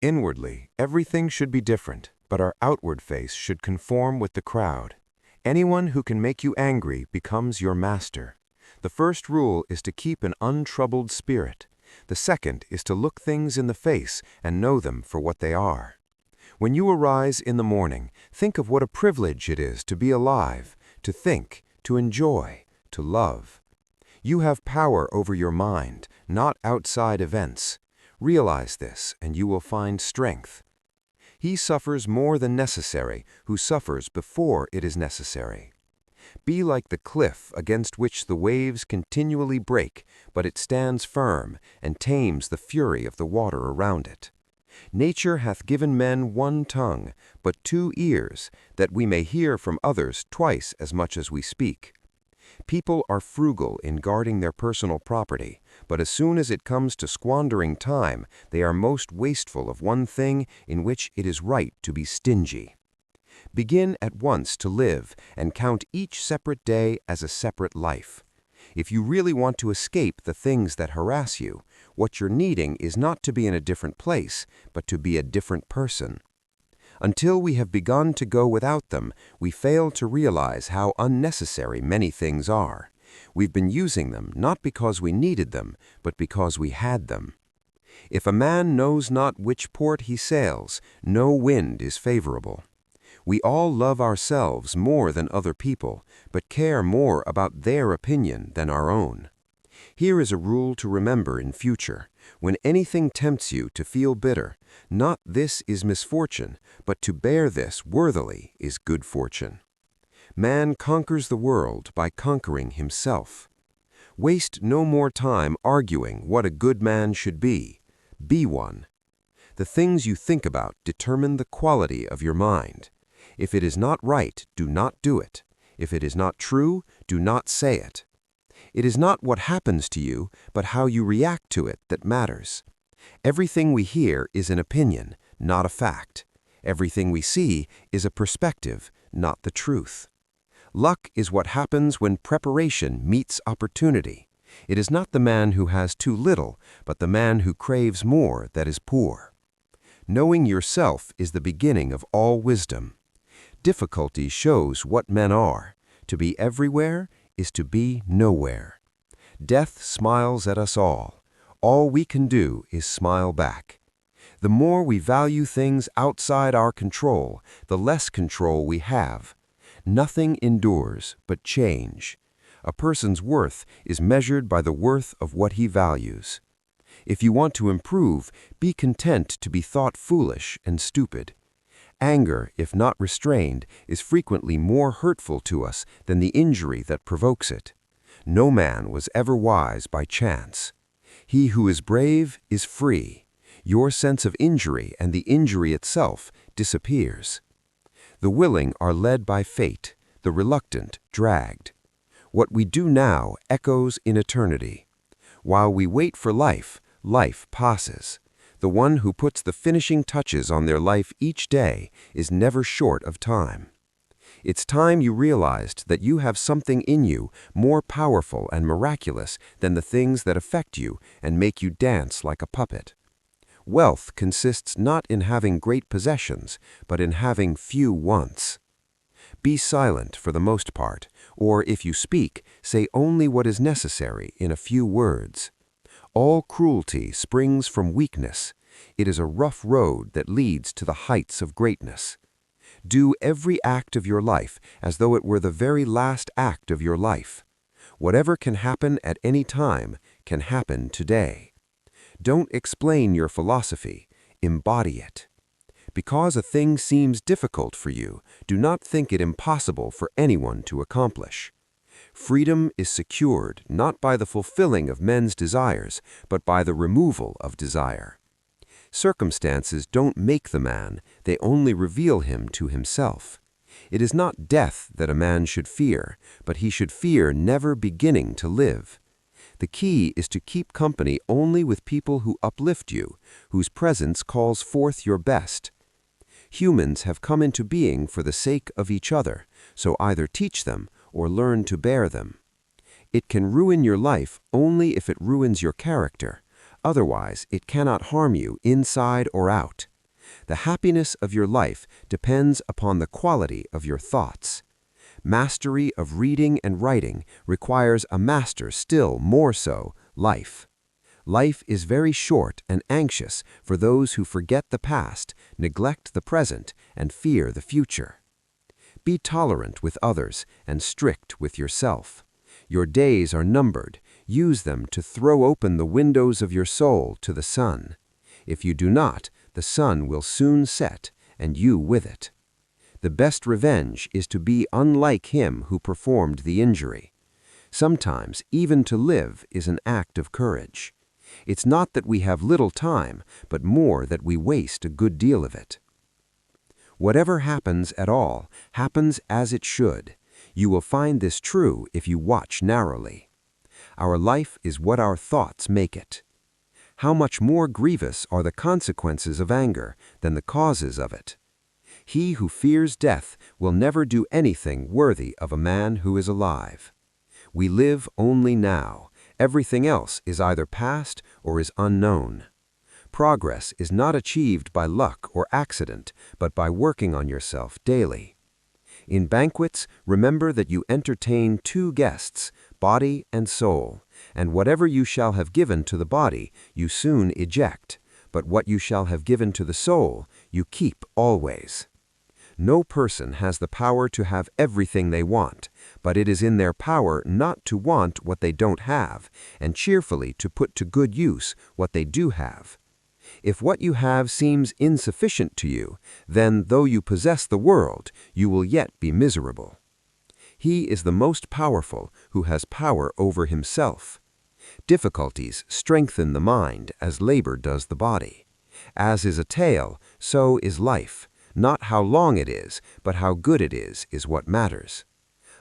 Inwardly, everything should be different, but our outward face should conform with the crowd. Anyone who can make you angry becomes your master. The first rule is to keep an untroubled spirit. The second is to look things in the face and know them for what they are. When you arise in the morning, think of what a privilege it is to be alive, to think, to enjoy, to love. You have power over your mind, not outside events. Realize this, and you will find strength. He suffers more than necessary who suffers before it is necessary. Be like the cliff against which the waves continually break, but it stands firm and tames the fury of the water around it. Nature hath given men one tongue, but 2 ears, that we may hear from others twice as much as we speak. People are frugal in guarding their personal property, but as soon as it comes to squandering time, they are most wasteful of one thing in which it is right to be stingy. Begin at once to live and count each separate day as a separate life. If you really want to escape the things that harass you, what you're needing is not to be in a different place, but to be a different person. Until we have begun to go without them, we fail to realize how unnecessary many things are. We've been using them not because we needed them, but because we had them. If a man knows not which port he sails, no wind is favorable. We all love ourselves more than other people, but care more about their opinion than our own. Here is a rule to remember in future. When anything tempts you to feel bitter, not this is misfortune, but to bear this worthily is good fortune. Man conquers the world by conquering himself. Waste no more time arguing what a good man should be. Be one. The things you think about determine the quality of your mind. If it is not right, do not do it. If it is not true, do not say it. It is not what happens to you, but how you react to it that matters. Everything we hear is an opinion, not a fact. Everything we see is a perspective, not the truth. Luck is what happens when preparation meets opportunity. It is not the man who has too little, but the man who craves more that is poor. Knowing yourself is the beginning of all wisdom. Difficulty shows what men are. To be everywhere is to be nowhere. Death smiles at us all. All we can do is smile back. The more we value things outside our control, the less control we have. Nothing endures but change. A person's worth is measured by the worth of what he values. If you want to improve, be content to be thought foolish and stupid. Anger, if not restrained, is frequently more hurtful to us than the injury that provokes it. No man was ever wise by chance. He who is brave is free. Your sense of injury and the injury itself disappears. The willing are led by fate, the reluctant dragged. What we do now echoes in eternity. While we wait for life, life passes. The one who puts the finishing touches on their life each day is never short of time. It's time you realized that you have something in you more powerful and miraculous than the things that affect you and make you dance like a puppet. Wealth consists not in having great possessions, but in having few wants. Be silent for the most part, or if you speak, say only what is necessary in a few words. All cruelty springs from weakness. It is a rough road that leads to the heights of greatness. Do every act of your life as though it were the very last act of your life. Whatever can happen at any time can happen today. Don't explain your philosophy, embody it. Because a thing seems difficult for you, do not think it impossible for anyone to accomplish. Freedom is secured not by the fulfilling of men's desires, but by the removal of desire. Circumstances don't make the man, they only reveal him to himself. It is not death that a man should fear, but he should fear never beginning to live. The key is to keep company only with people who uplift you, whose presence calls forth your best. Humans have come into being for the sake of each other, so either teach them or learn to bear them. It can ruin your life only if it ruins your character. Otherwise, it cannot harm you inside or out. The happiness of your life depends upon the quality of your thoughts. Mastery of reading and writing requires a master still more so, life. Life is very short and anxious for those who forget the past, neglect the present, and fear the future. Be tolerant with others and strict with yourself. Your days are numbered. Use them to throw open the windows of your soul to the sun. If you do not, the sun will soon set, and you with it. The best revenge is to be unlike him who performed the injury. Sometimes, even to live is an act of courage. It's not that we have little time, but more that we waste a good deal of it. Whatever happens at all, happens as it should. You will find this true if you watch narrowly. Our life is what our thoughts make it. How much more grievous are the consequences of anger than the causes of it? He who fears death will never do anything worthy of a man who is alive. We live only now. Everything else is either past or is unknown. Progress is not achieved by luck or accident, but by working on yourself daily. In banquets, remember that you entertain two guests, body and soul, and whatever you shall have given to the body, you soon eject, but what you shall have given to the soul, you keep always. No person has the power to have everything they want, but it is in their power not to want what they don't have, and cheerfully to put to good use what they do have. If what you have seems insufficient to you, then though you possess the world, you will yet be miserable. He is the most powerful who has power over himself. Difficulties strengthen the mind as labor does the body. As is a tale, so is life. Not how long it is, but how good it is what matters.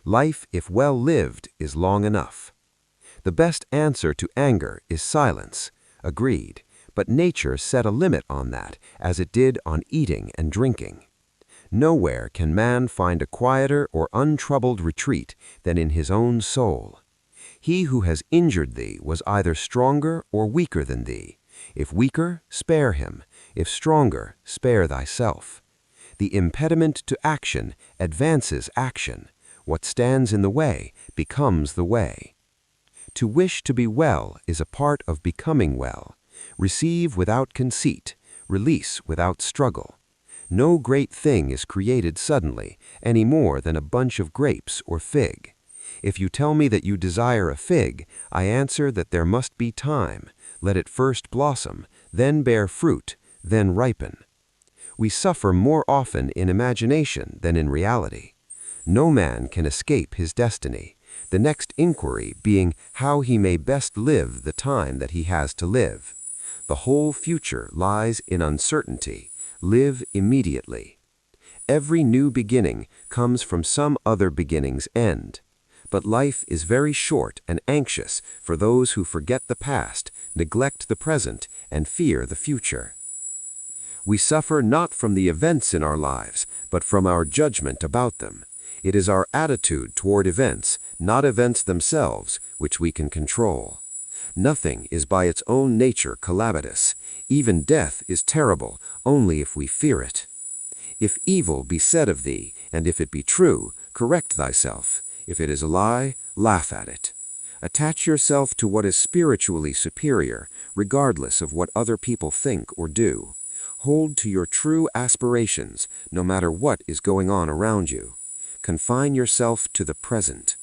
Life, if well lived, is long enough. The best answer to anger is silence. Agreed. But nature set a limit on that, as it did on eating and drinking. Nowhere can man find a quieter or untroubled retreat than in his own soul. He who has injured thee was either stronger or weaker than thee. If weaker, spare him. If stronger, spare thyself. The impediment to action advances action. What stands in the way becomes the way. To wish to be well is a part of becoming well. Receive without conceit, release without struggle. No great thing is created suddenly, any more than a bunch of grapes or fig. If you tell me that you desire a fig, I answer that there must be time. Let it first blossom, then bear fruit, then ripen. We suffer more often in imagination than in reality. No man can escape his destiny, the next inquiry being how he may best live the time that he has to live. The whole future lies in uncertainty. Live immediately. Every new beginning comes from some other beginning's end. But life is very short and anxious for those who forget the past, neglect the present, and fear the future. We suffer not from the events in our lives, but from our judgment about them. It is our attitude toward events, not events themselves, which we can control. Nothing is by its own nature calamitous. Even death is terrible only if we fear it. If evil be said of thee, and if it be true, correct thyself. If it is a lie, laugh at it. Attach yourself to what is spiritually superior, regardless of what other people think or do. Hold to your true aspirations, no matter what is going on around you. Confine yourself to the present.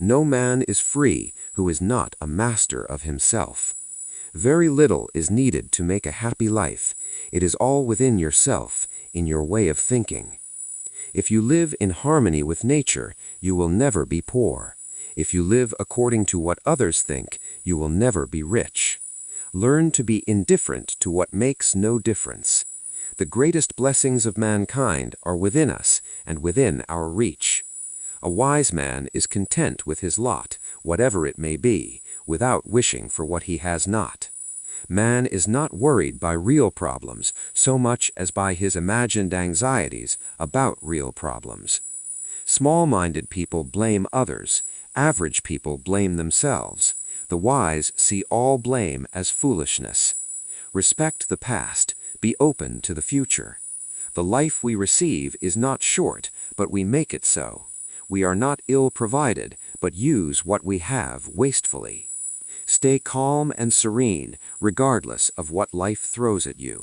No man is free who is not a master of himself. Very little is needed to make a happy life. It is all within yourself, in your way of thinking. If you live in harmony with nature, you will never be poor. If you live according to what others think, you will never be rich. Learn to be indifferent to what makes no difference. The greatest blessings of mankind are within us and within our reach. A wise man is content with his lot, whatever it may be, without wishing for what he has not. Man is not worried by real problems so much as by his imagined anxieties about real problems. Small-minded people blame others. Average people blame themselves. The wise see all blame as foolishness. Respect the past, be open to the future. The life we receive is not short, but we make it so. We are not ill-provided, but use what we have wastefully. Stay calm and serene, regardless of what life throws at you.